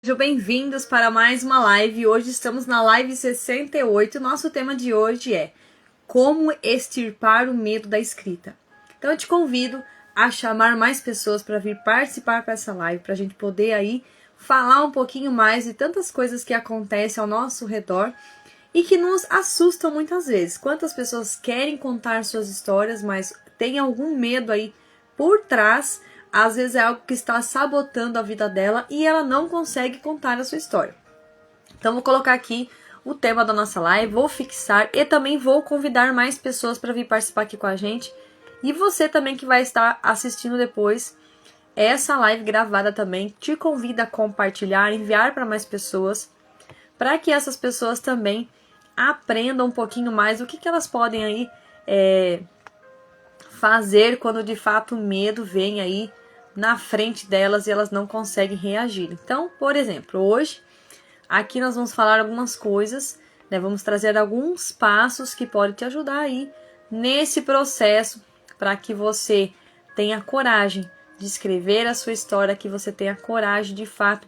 Sejam bem-vindos para mais uma live. Hoje estamos na live 68. Nosso tema de hoje é como extirpar o medo da escrita. Então eu te convido a chamar mais pessoas para vir participar para essa live, para a gente poder aí falar um pouquinho mais de tantas coisas que acontecem ao nosso redor e que nos assustam muitas vezes. Quantas pessoas querem contar suas histórias, mas tem algum medo aí por trás. Às vezes é algo que está sabotando a vida dela e ela não consegue contar a sua história. Então vou colocar aqui o tema da nossa live, vou fixar e também vou convidar mais pessoas para vir participar aqui com a gente. E você também que vai estar assistindo depois essa live gravada também, te convido a compartilhar, enviar para mais pessoas, para que essas pessoas também aprendam um pouquinho mais o que elas podem aí fazer quando de fato o medo vem aí na frente delas e elas não conseguem reagir. Então, por exemplo, hoje aqui nós vamos falar algumas coisas, né? Vamos trazer alguns passos que podem te ajudar aí nesse processo para que você tenha coragem de escrever a sua história, que você tenha coragem de fato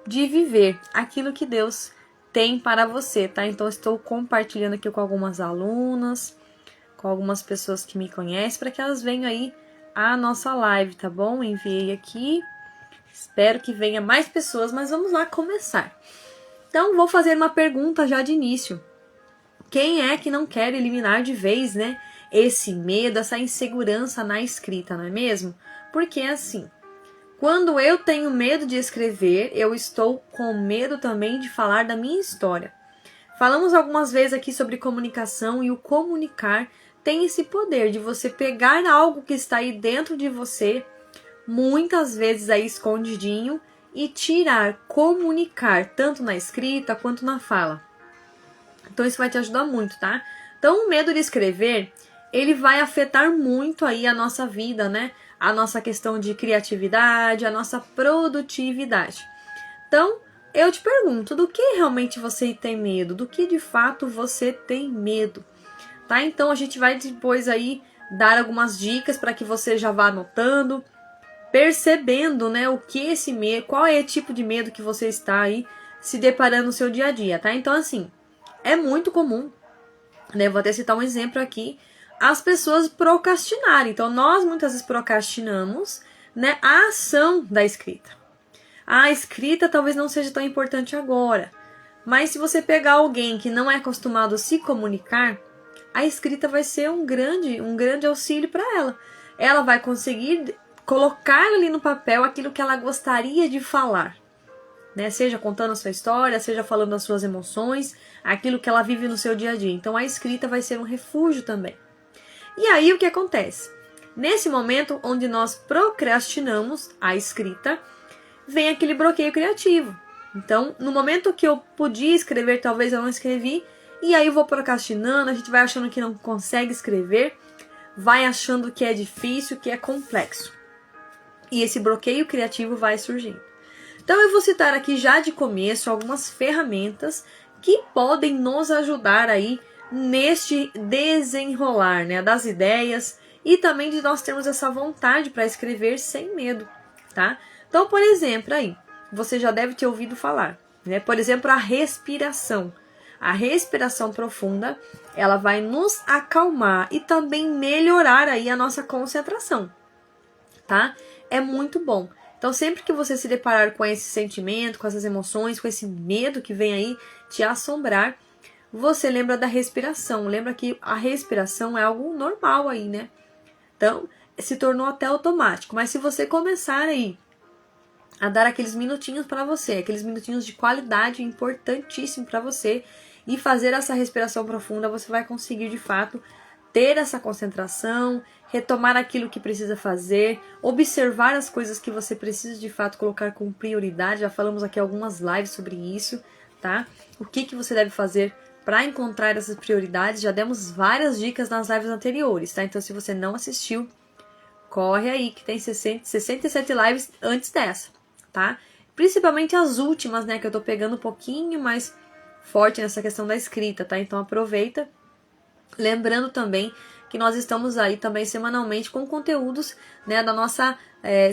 de viver aquilo que Deus tem para você, tá? Então estou compartilhando aqui com algumas alunas, com algumas pessoas que me conhecem, para que elas venham aí a nossa live, tá bom? Enviei aqui, espero que venha mais pessoas, mas vamos lá começar. Então, vou fazer uma pergunta já de início. Quem é que não quer eliminar de vez, né, esse medo, essa insegurança na escrita, não é mesmo? Porque assim, quando eu tenho medo de escrever, eu estou com medo também de falar da minha história. Falamos algumas vezes aqui sobre comunicação e o comunicar tem esse poder de você pegar algo que está aí dentro de você, muitas vezes aí escondidinho, e tirar, comunicar, tanto na escrita quanto na fala. Então isso vai te ajudar muito, tá? Então o medo de escrever, ele vai afetar muito aí a nossa vida, né? A nossa questão de criatividade, a nossa produtividade. Então, eu te pergunto, do que realmente você tem medo? Do que de fato você tem medo? Tá? Então a gente vai depois aí dar algumas dicas para que você já vá anotando, percebendo, né, o que esse medo, qual é o tipo de medo que você está aí se deparando no seu dia a dia, tá? Então assim, é muito comum, né, vou até citar um exemplo aqui, as pessoas procrastinarem. Então nós muitas vezes procrastinamos, né, a ação da escrita. A escrita talvez não seja tão importante agora, mas se você pegar alguém que não é acostumado a se comunicar, a escrita vai ser um grande auxílio para ela. Ela vai conseguir colocar ali no papel aquilo que ela gostaria de falar, né? Seja contando a sua história, seja falando das suas emoções, aquilo que ela vive no seu dia a dia. Então a escrita vai ser um refúgio também. E aí o que acontece? Nesse momento onde nós procrastinamos a escrita, vem aquele bloqueio criativo. Então, no momento que eu podia escrever, talvez eu não escrevi, e aí eu vou procrastinando, a gente vai achando que não consegue escrever, vai achando que é difícil, que é complexo. E esse bloqueio criativo vai surgindo. Então eu vou citar aqui já de começo algumas ferramentas que podem nos ajudar aí neste desenrolar, né, das ideias e também de nós termos essa vontade para escrever sem medo, tá? Então, por exemplo, aí, você já deve ter ouvido falar, né? Por exemplo, a respiração. A respiração profunda, ela vai nos acalmar e também melhorar aí a nossa concentração, tá? É muito bom. Então, sempre que você se deparar com esse sentimento, com essas emoções, com esse medo que vem aí te assombrar, você lembra da respiração. Lembra que a respiração é algo normal aí, né? Então, se tornou até automático. Mas se você começar aí a dar aqueles minutinhos para você, aqueles minutinhos de qualidade importantíssimo para você e fazer essa respiração profunda, você vai conseguir de fato ter essa concentração, retomar aquilo que precisa fazer, observar as coisas que você precisa de fato colocar como prioridade. Já falamos aqui algumas lives sobre isso, tá? O que você deve fazer para encontrar essas prioridades. Já demos várias dicas nas lives anteriores, tá? Então, se você não assistiu, corre aí que tem 67 lives antes dessa, tá? Principalmente as últimas, né, que eu tô pegando um pouquinho mais forte nessa questão da escrita, tá? Então aproveita. Lembrando também que nós estamos aí também semanalmente com conteúdos, né, da nossa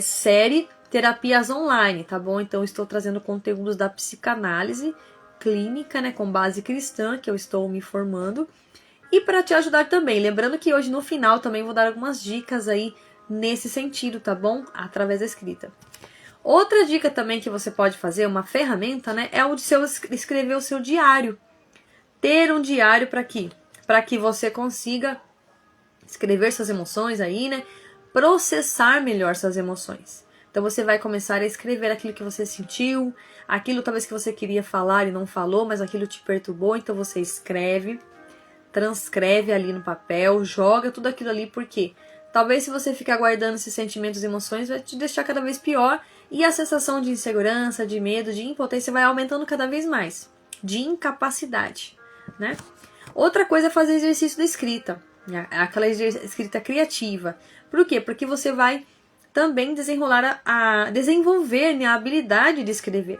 série terapias online, tá bom? Então, eu estou trazendo conteúdos da psicanálise clínica, né, com base cristã, que eu estou me formando. E para te ajudar também, lembrando que hoje no final também vou dar algumas dicas aí nesse sentido, tá bom? Através da escrita. Outra dica também que você pode fazer, uma ferramenta, né, é o de escrever o seu diário. Ter um diário para quê? Para que você consiga escrever suas emoções aí, né? Processar melhor suas emoções. Então você vai começar a escrever aquilo que você sentiu, aquilo talvez que você queria falar e não falou, mas aquilo te perturbou, então você escreve, transcreve ali no papel, joga tudo aquilo ali, porque talvez se você ficar guardando esses sentimentos e emoções, vai te deixar cada vez pior e a sensação de insegurança, de medo, de impotência vai aumentando cada vez mais, de incapacidade, né? Outra coisa é fazer exercício da escrita, aquela escrita criativa. Por quê? Porque você vai também desenvolver, né, a habilidade de escrever.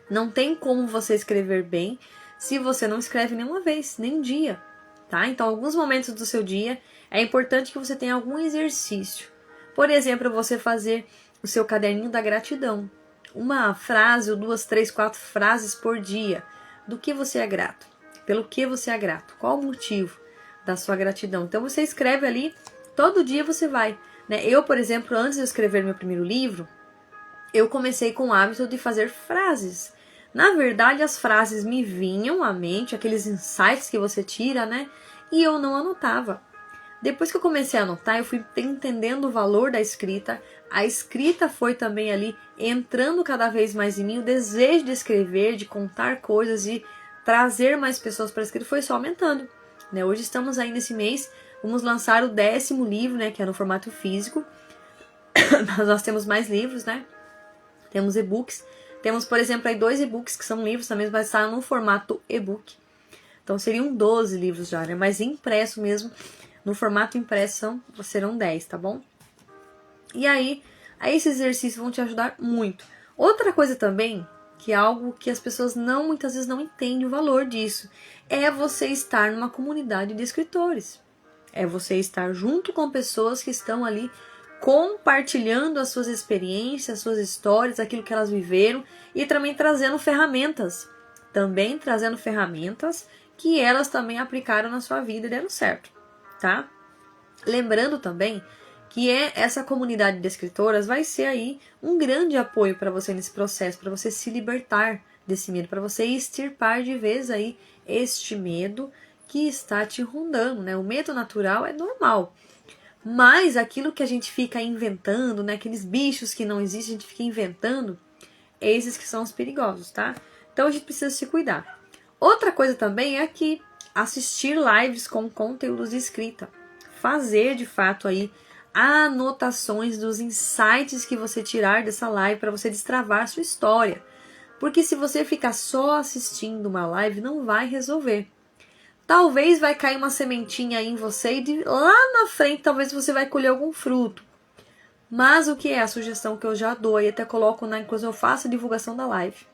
Não tem como você escrever bem se você não escreve nenhuma vez, nem um dia, tá? Então, alguns momentos do seu dia é importante que você tenha algum exercício. Por exemplo, você fazer o seu caderninho da gratidão. Uma frase, ou 2, 3, 4 frases por dia. Do que você é grato? Pelo que você é grato? Qual o motivo da sua gratidão? Então, você escreve ali, todo dia você vai, né? Eu, por exemplo, antes de escrever meu primeiro livro, eu comecei com o hábito de fazer frases. Na verdade, as frases me vinham à mente, aqueles insights que você tira, né? E eu não anotava. Depois que eu comecei a anotar, eu fui entendendo o valor da escrita. A escrita foi também ali entrando cada vez mais em mim. O desejo de escrever, de contar coisas, de trazer mais pessoas para a escrita foi só aumentando, né? Hoje estamos aí nesse mês, vamos lançar o 10º livro, né? Que é no formato físico. Mas nós temos mais livros, né? Temos e-books. Temos, por exemplo, aí 2 e-books que são livros também, mas está no formato e-book. Então seriam 12 livros já, né? Mas impresso mesmo, no formato impresso serão 10, tá bom? E aí esses exercícios vão te ajudar muito. Outra coisa também, que é algo que as pessoas muitas vezes não entendem o valor disso, é você estar numa comunidade de escritores. É você estar junto com pessoas que estão ali compartilhando as suas experiências, as suas histórias, aquilo que elas viveram e também trazendo ferramentas. Também trazendo ferramentas que elas também aplicaram na sua vida e deram certo, tá? Lembrando também que essa comunidade de escritoras vai ser aí um grande apoio para você nesse processo, para você se libertar desse medo, para você extirpar de vez aí este medo que está te rondando, né? O medo natural é normal, mas aquilo que a gente fica inventando, né? Aqueles bichos que não existem, a gente fica inventando, esses que são os perigosos, tá? Então a gente precisa se cuidar. Outra coisa também é que assistir lives com conteúdos de escrita. Fazer, de fato, aí anotações dos insights que você tirar dessa live para você destravar a sua história. Porque se você ficar só assistindo uma live, não vai resolver. Talvez vai cair uma sementinha aí em você e lá na frente talvez você vai colher algum fruto. Mas o que é a sugestão que eu já dou e até coloco inclusive eu faço a divulgação da live.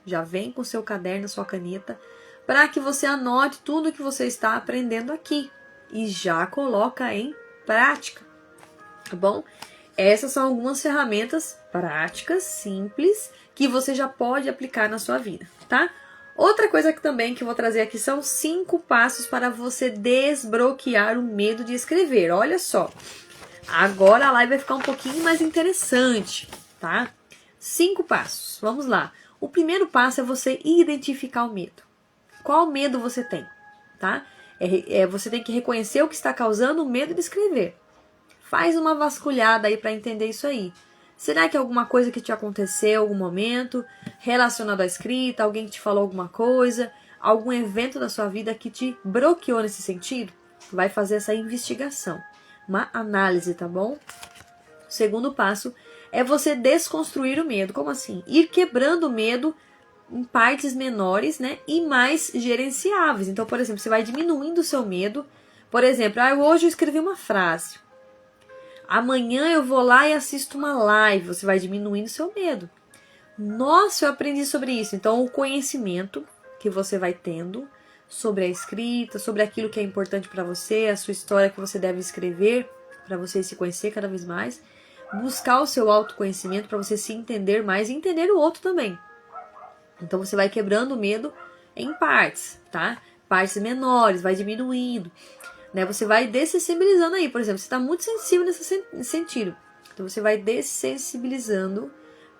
Já vem com seu caderno, sua caneta, para que você anote tudo que você está aprendendo aqui e já coloca em prática, tá bom? Essas são algumas ferramentas práticas, simples, que você já pode aplicar na sua vida, tá? Outra coisa que também que eu vou trazer aqui são 5 passos para você desbloquear o medo de escrever. Olha só, agora a live vai ficar um pouquinho mais interessante, tá? 5 passos, vamos lá. O primeiro passo é você identificar o medo. Qual medo você tem, tá? Você tem que reconhecer o que está causando o medo de escrever. Faz uma vasculhada aí para entender isso aí. Será que é alguma coisa que te aconteceu, algum momento relacionado à escrita, alguém que te falou alguma coisa, algum evento da sua vida que te bloqueou nesse sentido? Vai fazer essa investigação, uma análise, tá bom? O segundo passo é você desconstruir o medo. Como assim? Ir quebrando o medo em partes menores, né, e mais gerenciáveis. Então, por exemplo, você vai diminuindo o seu medo. Por exemplo, hoje eu escrevi uma frase. Amanhã eu vou lá e assisto uma live. Você vai diminuindo o seu medo. Nossa, eu aprendi sobre isso. Então, o conhecimento que você vai tendo sobre a escrita, sobre aquilo que é importante para você, a sua história que você deve escrever, para você se conhecer cada vez mais, buscar o seu autoconhecimento para você se entender mais e entender o outro também. Então você vai quebrando o medo em partes, tá? Partes menores, vai diminuindo, né? Você vai dessensibilizando aí, por exemplo, você está muito sensível nesse sentido. Então você vai dessensibilizando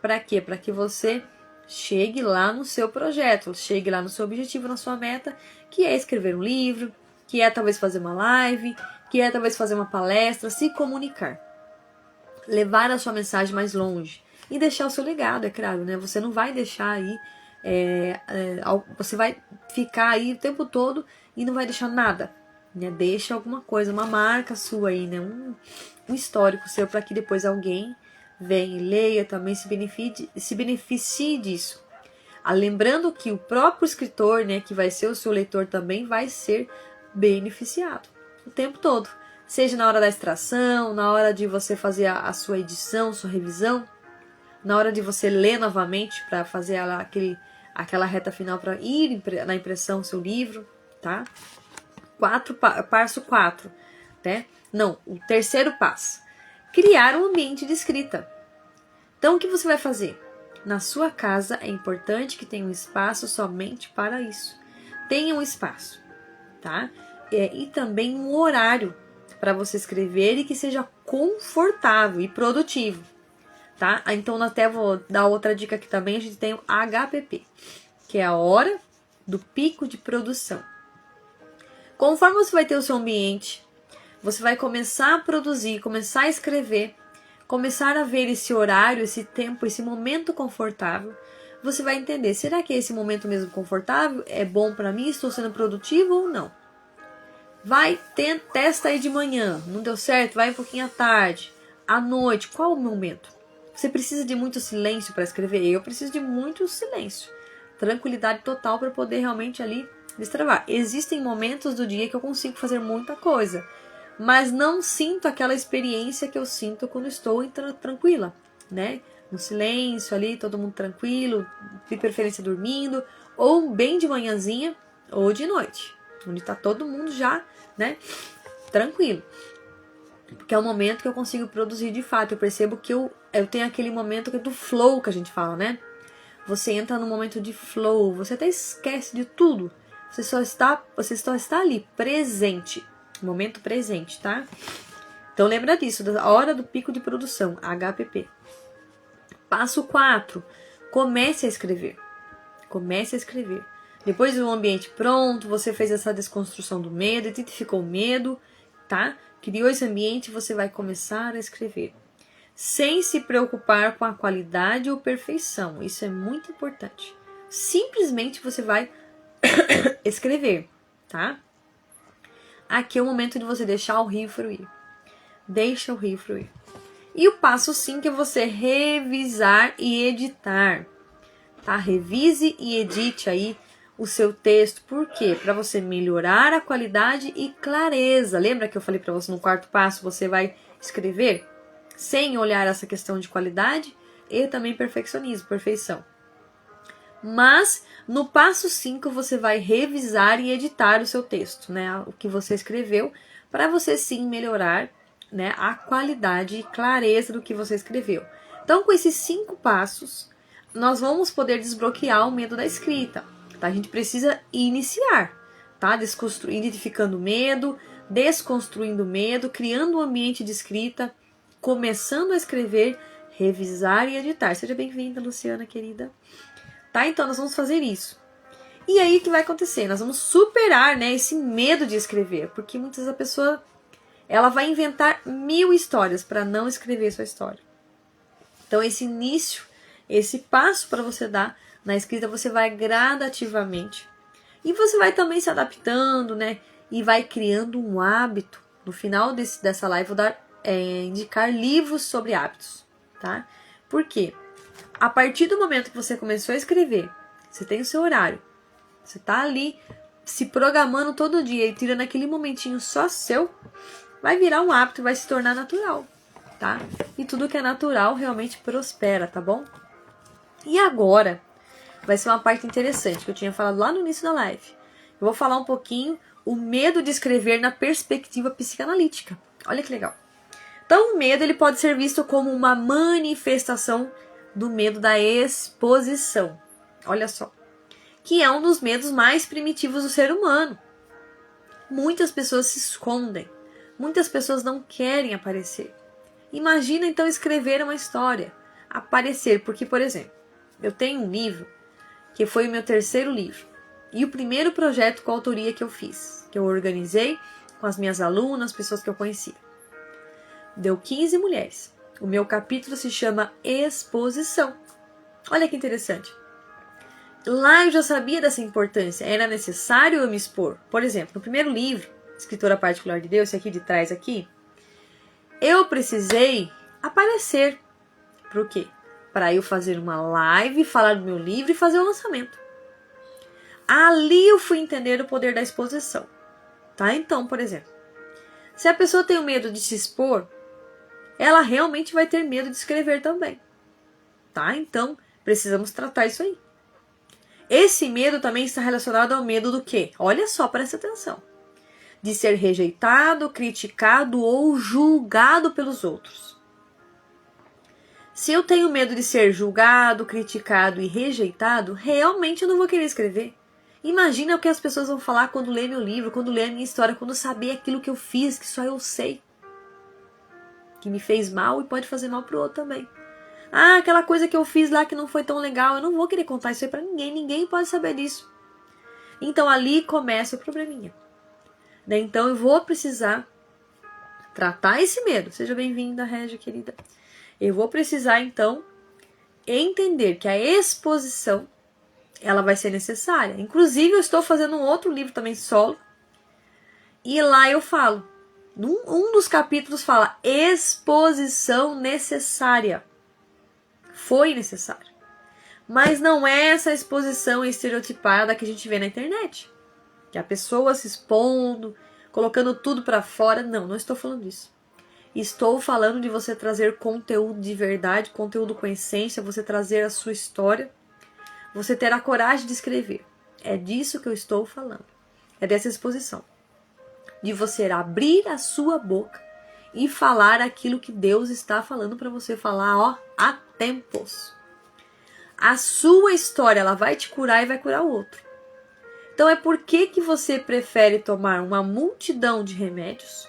para quê? Para que você chegue lá no seu projeto, chegue lá no seu objetivo, na sua meta, que é escrever um livro, que é talvez fazer uma live, que é talvez fazer uma palestra, se comunicar. Levar a sua mensagem mais longe e deixar o seu legado, é claro, né? Você não vai deixar aí, você vai ficar aí o tempo todo e não vai deixar nada, né? Deixa alguma coisa, uma marca sua aí, né? Um histórico seu para que depois alguém venha e leia, também se beneficie disso. Lembrando que o próprio escritor, né, que vai ser o seu leitor também, vai ser beneficiado o tempo todo. Seja na hora da extração, na hora de você fazer a sua edição, sua revisão, na hora de você ler novamente para fazer aquela reta final para ir na impressão do seu livro, tá? Passo 4, né? Não, o terceiro passo. Criar um ambiente de escrita. Então, o que você vai fazer? Na sua casa é importante que tenha um espaço somente para isso. Tenha um espaço, tá? E também um horário para você escrever e que seja confortável e produtivo, tá? Então, até vou dar outra dica aqui também. A gente tem o HPP, que é a hora do pico de produção. Conforme você vai ter o seu ambiente, você vai começar a produzir, começar a escrever, começar a ver esse horário, esse tempo, esse momento confortável. Você vai entender, será que esse momento mesmo confortável é bom para mim? Estou sendo produtivo ou não? Testa aí de manhã, não deu certo? Vai um pouquinho à tarde, à noite, qual o momento? Você precisa de muito silêncio para escrever? Eu preciso de muito silêncio, tranquilidade total para poder realmente ali destravar. Existem momentos do dia que eu consigo fazer muita coisa, mas não sinto aquela experiência que eu sinto quando estou tranquila, né? No silêncio ali, todo mundo tranquilo, de preferência dormindo, ou bem de manhãzinha, ou de noite, onde está todo mundo já, né, tranquilo. Porque é o momento que eu consigo produzir de fato. Eu percebo que eu tenho aquele momento que é do flow que a gente fala, né? Você entra no momento de flow, você até esquece de tudo. Você só está ali, presente. Momento presente, tá? Então lembra disso, da hora do pico de produção, HPP. Passo 4. Comece a escrever. Comece a escrever. Depois do ambiente pronto, você fez essa desconstrução do medo, identificou o medo, tá? Criou esse ambiente, você vai começar a escrever. Sem se preocupar com a qualidade ou perfeição. Isso é muito importante. Simplesmente você vai escrever, tá? Aqui é o momento de você deixar o rio fluir. Deixa o rio fluir. E o passo 5 é você revisar e editar. Tá? Revise e edite aí o seu texto. Por quê? Para você melhorar a qualidade e clareza. Lembra que eu falei para você no quarto passo, você vai escrever sem olhar essa questão de qualidade e também perfeição. Mas no passo 5 você vai revisar e editar o seu texto, né? O que você escreveu, para você sim melhorar, né, a qualidade e clareza do que você escreveu. Então, com esses 5 passos, nós vamos poder desbloquear o medo da escrita. Tá? A gente precisa iniciar, tá? Identificando o medo, desconstruindo o medo, criando um ambiente de escrita, começando a escrever, revisar e editar. Seja bem-vinda, Luciana, querida. Tá? Então, nós vamos fazer isso. E aí, o que vai acontecer? Nós vamos superar, né, esse medo de escrever, porque muitas vezes a pessoa ela vai inventar 1000 histórias para não escrever sua história. Então, esse início, esse passo para você dar na escrita, você vai gradativamente. E você vai também se adaptando, né? E vai criando um hábito. No final dessa live, vou indicar livros sobre hábitos, tá? Por quê? A partir do momento que você começou a escrever, você tem o seu horário, você tá ali se programando todo dia e tirando aquele momentinho só seu, vai virar um hábito, vai se tornar natural, tá? E tudo que é natural realmente prospera, tá bom? E agora, vai ser uma parte interessante que eu tinha falado lá no início da live. Eu vou falar um pouquinho o medo de escrever na perspectiva psicanalítica. Olha que legal. Então o medo ele pode ser visto como uma manifestação do medo da exposição. Olha só. Que é um dos medos mais primitivos do ser humano. Muitas pessoas se escondem. Muitas pessoas não querem aparecer. Imagina então escrever uma história. Aparecer. Porque, por exemplo, eu tenho um livro que foi o meu terceiro livro. E o primeiro projeto com autoria que eu fiz. Que eu organizei com as minhas alunas, pessoas que eu conhecia. Deu 15 mulheres. O meu capítulo se chama Exposição. Olha que interessante. Lá eu já sabia dessa importância. Era necessário eu me expor. Por exemplo, no primeiro livro, Escritora Particular de Deus, esse aqui de trás aqui, eu precisei aparecer. Por quê? Para eu fazer uma live, falar do meu livro e fazer o lançamento. Ali eu fui entender o poder da exposição. Tá? Então, por exemplo, se a pessoa tem o medo de se expor, ela realmente vai ter medo de escrever também. Tá? Então, precisamos tratar isso aí. Esse medo também está relacionado ao medo do quê? Olha só, presta atenção. De ser rejeitado, criticado ou julgado pelos outros. Se eu tenho medo de ser julgado, criticado e rejeitado, realmente eu não vou querer escrever. Imagina o que as pessoas vão falar quando ler meu livro, quando ler a minha história, quando saber aquilo que eu fiz, que só eu sei. Que me fez mal e pode fazer mal pro outro também. Ah, aquela coisa que eu fiz lá que não foi tão legal, eu não vou querer contar isso aí pra ninguém, ninguém pode saber disso. Então ali começa o probleminha. Então eu vou precisar tratar esse medo. Seja bem-vinda, Régia, querida. Eu vou precisar então entender que a exposição ela vai ser necessária. Inclusive eu estou fazendo um outro livro também solo. E lá eu falo, um dos capítulos fala exposição necessária. Foi necessário. Mas não é essa exposição estereotipada que a gente vê na internet. Que a pessoa se expondo, colocando tudo pra fora. Não estou falando disso. Estou falando de você trazer conteúdo de verdade, conteúdo com essência, você trazer a sua história, você ter a coragem de escrever. É disso que eu estou falando. É dessa exposição. De você abrir a sua boca e falar aquilo que Deus está falando para você falar, ó, há tempos. A sua história, ela vai te curar e vai curar o outro. Então é por que você prefere tomar uma multidão de remédios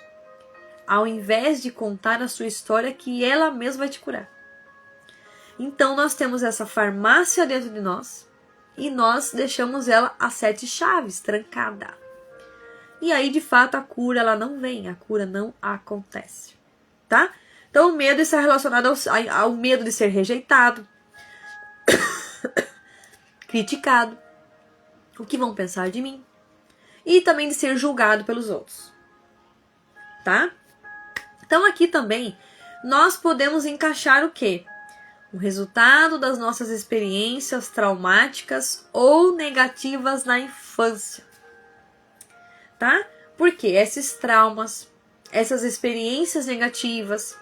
ao invés de contar a sua história que ela mesma vai te curar. Então nós temos essa farmácia dentro de nós e nós deixamos ela a 7 chaves, trancada. E aí de fato a cura ela não vem, a cura não acontece, tá? Então o medo está relacionado ao medo de ser rejeitado, criticado, o que vão pensar de mim e também de ser julgado pelos outros, tá? Então aqui também nós podemos encaixar o quê? O resultado das nossas experiências traumáticas ou negativas na infância. Tá? Porque esses traumas, essas experiências negativas,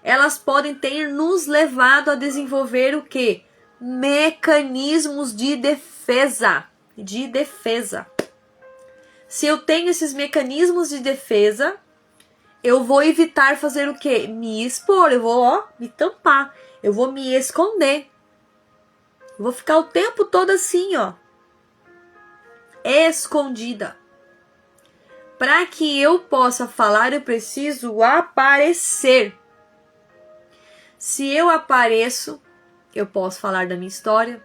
elas podem ter nos levado a desenvolver o quê? Mecanismos de defesa. Se eu tenho esses mecanismos de defesa, eu vou evitar fazer o quê? Me expor, eu vou me tampar, eu vou me esconder. Eu vou ficar o tempo todo assim, escondida. Para que eu possa falar, eu preciso aparecer. Se eu apareço, eu posso falar da minha história,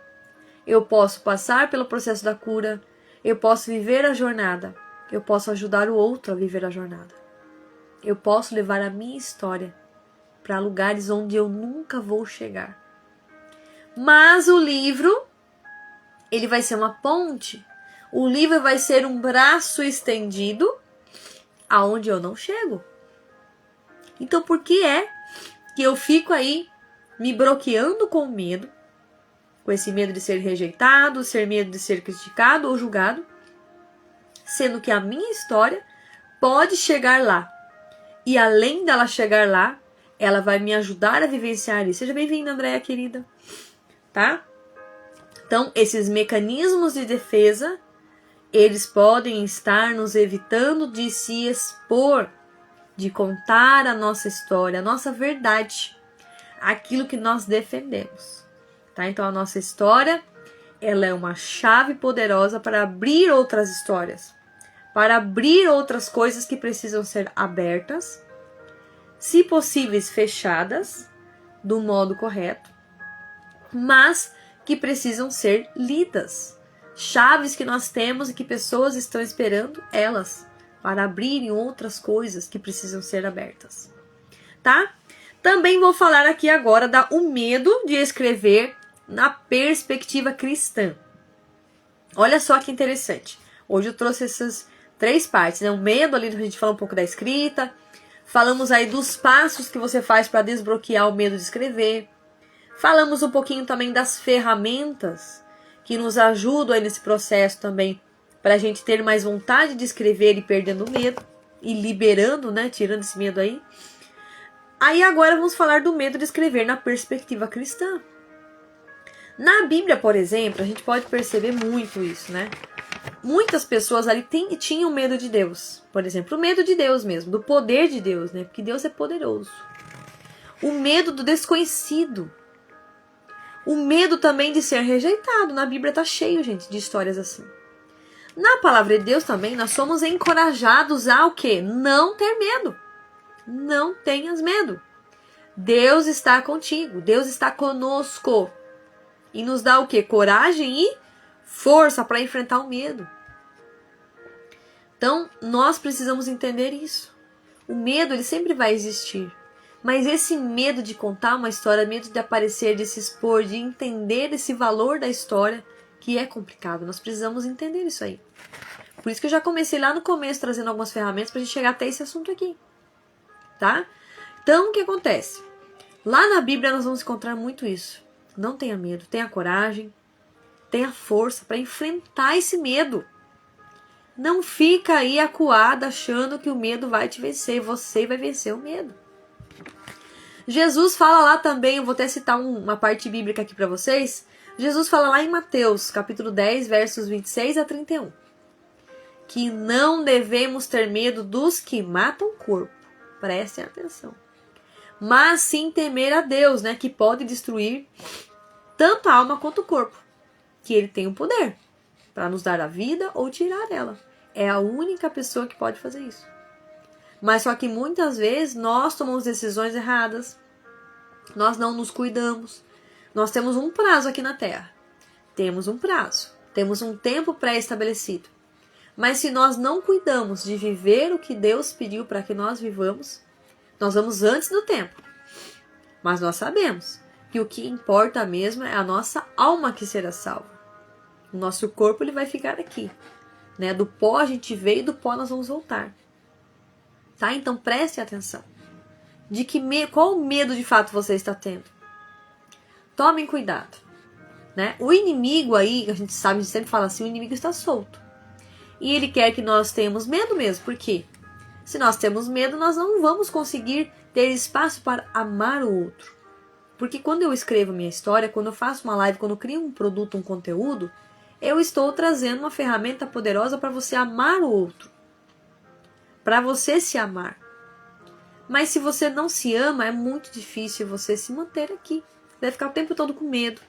eu posso passar pelo processo da cura, eu posso viver a jornada, eu posso ajudar o outro a viver a jornada. Eu posso levar a minha história para lugares onde eu nunca vou chegar. Mas o livro, ele vai ser uma ponte. O livro vai ser um braço estendido aonde eu não chego. Então por que é que eu fico aí me bloqueando com medo? Com esse medo de ser rejeitado, medo de ser criticado ou julgado? Sendo que a minha história pode chegar lá. E além dela chegar lá, ela vai me ajudar a vivenciar isso. Seja bem-vinda, Andréia, querida. Tá? Então, esses mecanismos de defesa, eles podem estar nos evitando de se expor. de contar a nossa história, a nossa verdade, aquilo que nós defendemos. Tá? Então a nossa história, ela é uma chave poderosa para abrir outras histórias, para abrir outras coisas que precisam ser abertas, se possíveis fechadas, do modo correto, mas que precisam ser lidas. Chaves que nós temos e que pessoas estão esperando elas para abrirem outras coisas que precisam ser abertas. Tá? Também vou falar aqui agora o medo de escrever na perspectiva cristã. Olha só que interessante. Hoje eu trouxe essas 3 partes, né? O medo, ali a gente fala um pouco da escrita. Falamos aí dos passos que você faz para desbloquear o medo de escrever. Falamos um pouquinho também das ferramentas que nos ajudam aí nesse processo também, para a gente ter mais vontade de escrever e perdendo o medo, e liberando, né? Tirando esse medo aí. Aí agora vamos falar do medo de escrever na perspectiva cristã. Na Bíblia, por exemplo, a gente pode perceber muito isso, né? Muitas pessoas ali tinham medo de Deus. Por exemplo, o medo de Deus mesmo, do poder de Deus, né? Porque Deus é poderoso. O medo do desconhecido. O medo também de ser rejeitado. Na Bíblia tá cheio, gente, de histórias assim. Na palavra de Deus também, nós somos encorajados a o quê? Não ter medo. Não tenhas medo. Deus está contigo. Deus está conosco. E nos dá o quê? Coragem e força para enfrentar o medo. Então, nós precisamos entender isso. O medo, ele sempre vai existir. Mas esse medo de contar uma história, medo de aparecer, de se expor, de entender esse valor da história, que é complicado. Nós precisamos entender isso aí. Por isso que eu já comecei lá no começo, trazendo algumas ferramentas para a gente chegar até esse assunto aqui. Tá? Então, o que acontece? Lá na Bíblia nós vamos encontrar muito isso. Não tenha medo, tenha coragem, tenha força para enfrentar esse medo. Não fica aí acuado achando que o medo vai te vencer. Você vai vencer o medo. Jesus fala lá também, eu vou até citar uma parte bíblica aqui para vocês. Jesus fala lá em Mateus, capítulo 10, versos 26 a 31. Que não devemos ter medo dos que matam o corpo. Prestem atenção. Mas sim temer a Deus, né? Que pode destruir tanto a alma quanto o corpo. Que ele tem o poder para nos dar a vida ou tirar ela. É a única pessoa que pode fazer isso. Mas só que muitas vezes nós tomamos decisões erradas. Nós não nos cuidamos. Nós temos um prazo aqui na Terra. Temos um prazo. Temos um tempo pré-estabelecido. Mas se nós não cuidamos de viver o que Deus pediu para que nós vivamos, nós vamos antes do tempo. Mas nós sabemos que o que importa mesmo é a nossa alma que será salva. O nosso corpo ele vai ficar aqui. Né? Do pó a gente veio e do pó nós vamos voltar. Tá? Então preste atenção. De qual medo de fato você está tendo? Tomem cuidado. Né? O inimigo aí, a gente sabe, a gente sempre fala assim, o inimigo está solto. E ele quer que nós tenhamos medo mesmo. Por quê? Se nós temos medo, nós não vamos conseguir ter espaço para amar o outro. Porque quando eu escrevo minha história, quando eu faço uma live, quando eu crio um produto, um conteúdo, eu estou trazendo uma ferramenta poderosa para você amar o outro. Para você se amar. Mas se você não se ama, é muito difícil você se manter aqui. Você vai ficar o tempo todo com medo.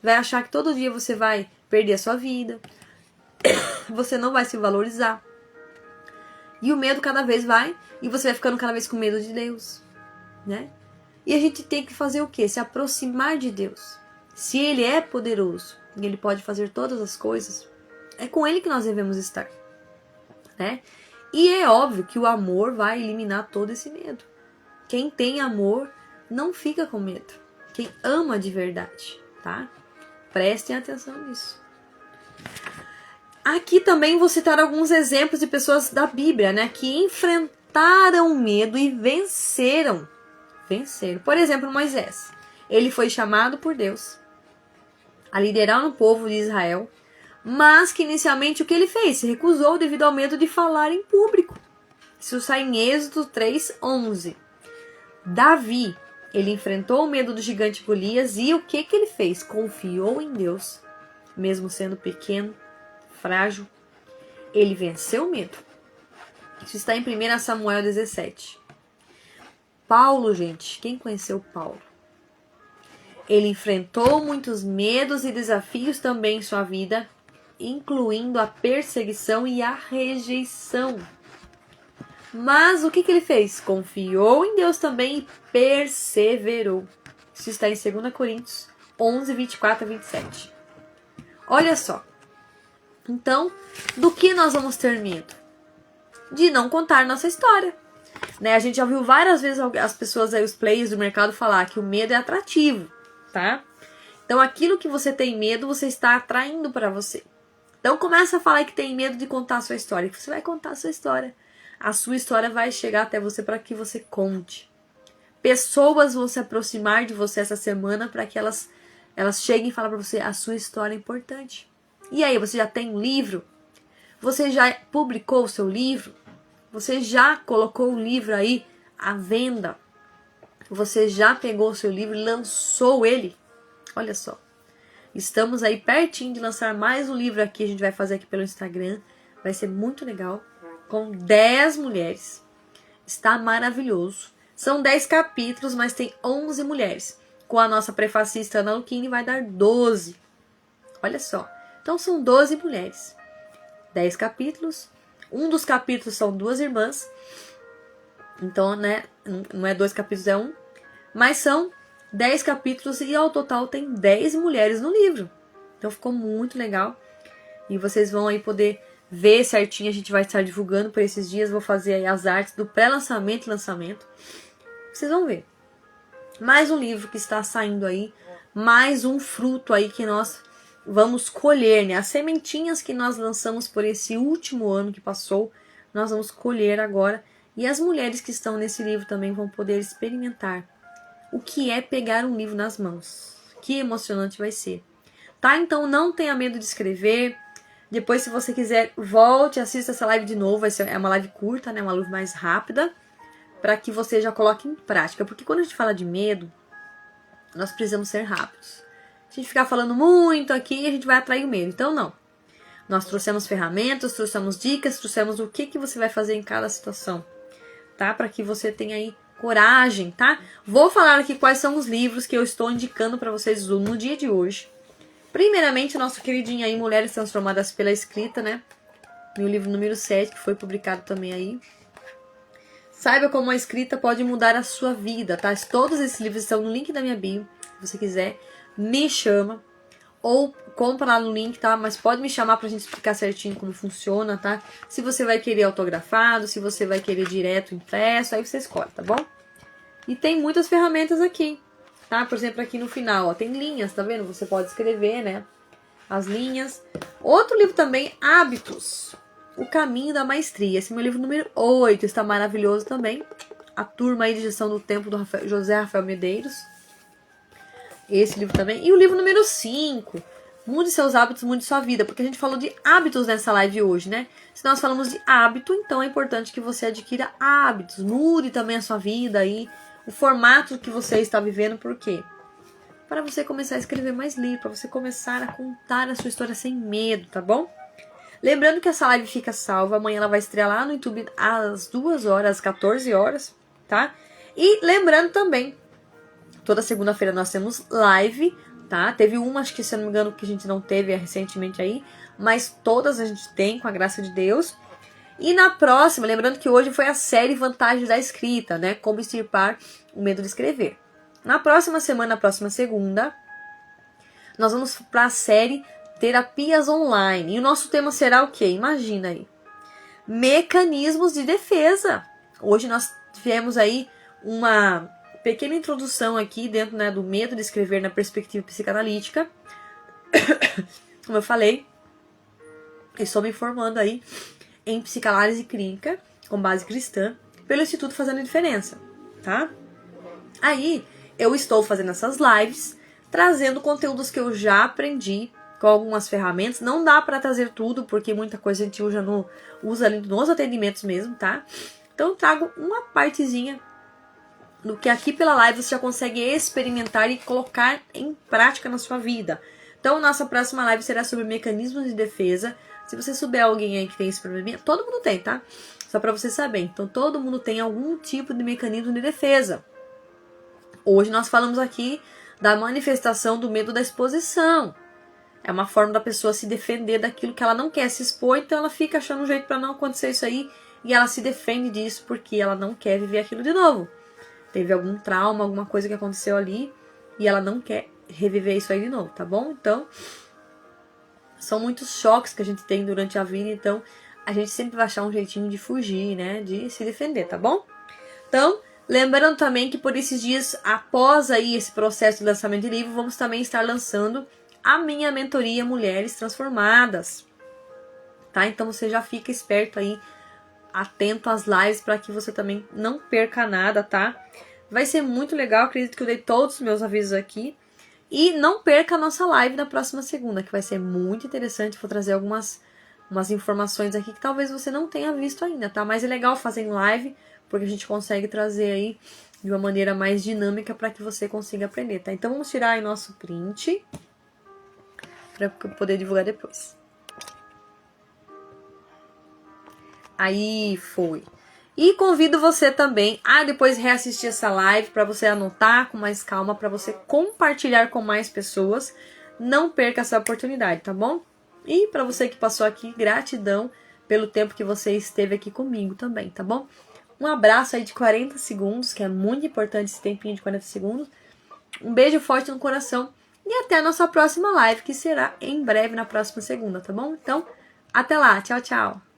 Vai achar que todo dia você vai perder a sua vida. Você não vai se valorizar. E o medo cada vez vai. E você vai ficando cada vez com medo de Deus. Né? E a gente tem que fazer o quê? Se aproximar de Deus. Se Ele é poderoso e Ele pode fazer todas as coisas, é com Ele que nós devemos estar. Né? E é óbvio que o amor vai eliminar todo esse medo. Quem tem amor não fica com medo. Quem ama de verdade, tá? Prestem atenção nisso. Aqui também vou citar alguns exemplos de pessoas da Bíblia, né? Que enfrentaram o medo e venceram. Por exemplo, Moisés. Ele foi chamado por Deus a liderar um povo de Israel, mas que inicialmente o que ele fez? Se recusou devido ao medo de falar em público. Isso sai em Êxodo 3:11. Davi, ele enfrentou o medo do gigante Golias e o que ele fez? Confiou em Deus, mesmo sendo pequeno, frágil. Ele venceu o medo. Isso está em 1 Samuel 17. Paulo, gente. Quem conheceu Paulo? Ele enfrentou muitos medos e desafios também em sua vida, incluindo a perseguição e a rejeição. Mas o que ele fez? Confiou em Deus também e perseverou. Isso está em 2 Coríntios 11, 24 a 27. Olha só. Então, do que nós vamos ter medo? De não contar nossa história. Né? A gente já ouviu várias vezes as pessoas aí, os players do mercado, falar que o medo é atrativo, tá? Então, aquilo que você tem medo, você está atraindo para você. Então, começa a falar que tem medo de contar a sua história. Que você vai contar a sua história. A sua história vai chegar até você para que você conte. Pessoas vão se aproximar de você essa semana para que elas cheguem e falem para você a sua história é importante. E aí, você já tem um livro? Você já publicou o seu livro? Você já colocou o livro aí à venda? Você já pegou o seu livro e lançou ele? Olha só. Estamos aí pertinho de lançar mais um livro aqui. A gente vai fazer aqui pelo Instagram. Vai ser muito legal. Com 10 mulheres. Está maravilhoso. São 10 capítulos, mas tem 11 mulheres. Com a nossa prefacista Ana Luquini vai dar 12. Olha só. Então são 12 mulheres. 10 capítulos. Um dos capítulos são 2 irmãs. Então, né, não é 2 capítulos, é um. Mas são 10 capítulos e ao total tem 10 mulheres no livro. Então ficou muito legal. E vocês vão aí poder ver certinho. A gente vai estar divulgando por esses dias. Vou fazer aí as artes do pré-lançamento e lançamento. Vocês vão ver. Mais um livro que está saindo aí. Mais um fruto aí que nós vamos colher, né? As sementinhas que nós lançamos por esse último ano que passou, nós vamos colher agora. E as mulheres que estão nesse livro também vão poder experimentar o que é pegar um livro nas mãos. Que emocionante vai ser. Tá? Então não tenha medo de escrever. Depois, se você quiser, volte, assista essa live de novo. É uma live curta, né? Uma live mais rápida, para que você já coloque em prática. Porque quando a gente fala de medo, nós precisamos ser rápidos. Se a gente ficar falando muito aqui, a gente vai atrair o medo. Então, não. Nós trouxemos ferramentas, trouxemos dicas, trouxemos o que você vai fazer em cada situação. Tá? Para que você tenha aí coragem, tá? Vou falar aqui quais são os livros que eu estou indicando para vocês no dia de hoje. Primeiramente, nosso queridinho aí, Mulheres Transformadas pela Escrita, né? Meu livro número 7, que foi publicado também aí. Saiba como a escrita pode mudar a sua vida, tá? Todos esses livros estão no link da minha bio. Se você quiser, me chama. Ou compra lá no link, tá? Mas pode me chamar pra gente explicar certinho como funciona, tá? Se você vai querer autografado, se você vai querer direto impresso, aí você escolhe, tá bom? E tem muitas ferramentas aqui, tá? Por exemplo, aqui no final, ó, tem linhas, tá vendo? Você pode escrever, né? As linhas. Outro livro também, Hábitos. O Caminho da Maestria. Esse é meu livro número 8, está maravilhoso também. A turma aí de gestão do tempo do José Rafael Medeiros. Esse livro também. E o livro número 5, Mude Seus Hábitos, Mude Sua Vida. Porque a gente falou de hábitos nessa live hoje, né? Se nós falamos de hábito, então é importante que você adquira hábitos. Mude também a sua vida aí. O formato que você está vivendo. Por quê? Para você começar a escrever mais livro. Para você começar a contar a sua história sem medo, tá bom? Lembrando que essa live fica salva. Amanhã ela vai estrear lá no YouTube às 2 horas, às 14 horas, tá? E lembrando também, toda segunda-feira nós temos live, tá? Teve uma, acho que se eu não me engano, que a gente não teve recentemente aí. Mas todas a gente tem, com a graça de Deus. E na próxima, lembrando que hoje foi a série Vantagens da Escrita, né? Como extirpar o medo de escrever. Na próxima semana, na próxima segunda, nós vamos para a série Terapias Online. E o nosso tema será o quê? Imagina aí. Mecanismos de defesa. Hoje nós tivemos aí uma pequena introdução aqui dentro, né, do medo de escrever na perspectiva psicanalítica. Como eu falei, estou me formando aí em psicanálise clínica com base cristã pelo Instituto Fazendo Diferença, tá? Aí eu estou fazendo essas lives, trazendo conteúdos que eu já aprendi com algumas ferramentas. Não dá para trazer tudo, porque muita coisa a gente usa ali nos atendimentos mesmo, tá? Então eu trago uma partezinha do que aqui pela live você já consegue experimentar e colocar em prática na sua vida. Então nossa próxima live será sobre mecanismos de defesa. Se você souber alguém aí que tem esse problema, todo mundo tem, tá? Só para você saber. Então, todo mundo tem algum tipo de mecanismo de defesa. Hoje nós falamos aqui da manifestação do medo da exposição. É uma forma da pessoa se defender daquilo que ela não quer se expor, então ela fica achando um jeito para não acontecer isso aí e ela se defende disso porque ela não quer viver aquilo de novo. Teve algum trauma, alguma coisa que aconteceu ali e ela não quer reviver isso aí de novo, tá bom? Então, são muitos choques que a gente tem durante a vida, então a gente sempre vai achar um jeitinho de fugir, né? De se defender, tá bom? Então, lembrando também que por esses dias, após aí esse processo de lançamento de livro, vamos também estar lançando a minha mentoria Mulheres Transformadas, tá? Então você já fica esperto aí, atento às lives para que você também não perca nada, tá? Vai ser muito legal, acredito que eu dei todos os meus avisos aqui. E não perca a nossa live na próxima segunda, que vai ser muito interessante. Vou trazer umas informações aqui que talvez você não tenha visto ainda, tá? Mas é legal fazer em live, porque a gente consegue trazer aí de uma maneira mais dinâmica para que você consiga aprender, tá? Então vamos tirar aí nosso print para poder divulgar depois. Aí foi. E convido você também a depois reassistir essa live para você anotar com mais calma, para você compartilhar com mais pessoas. Não perca essa oportunidade, tá bom? E para você que passou aqui, gratidão pelo tempo que você esteve aqui comigo também, tá bom? Um abraço aí de 40 segundos, que é muito importante esse tempinho de 40 segundos. Um beijo forte no coração e até a nossa próxima live, que será em breve na próxima segunda, tá bom? Então, até lá, tchau, tchau!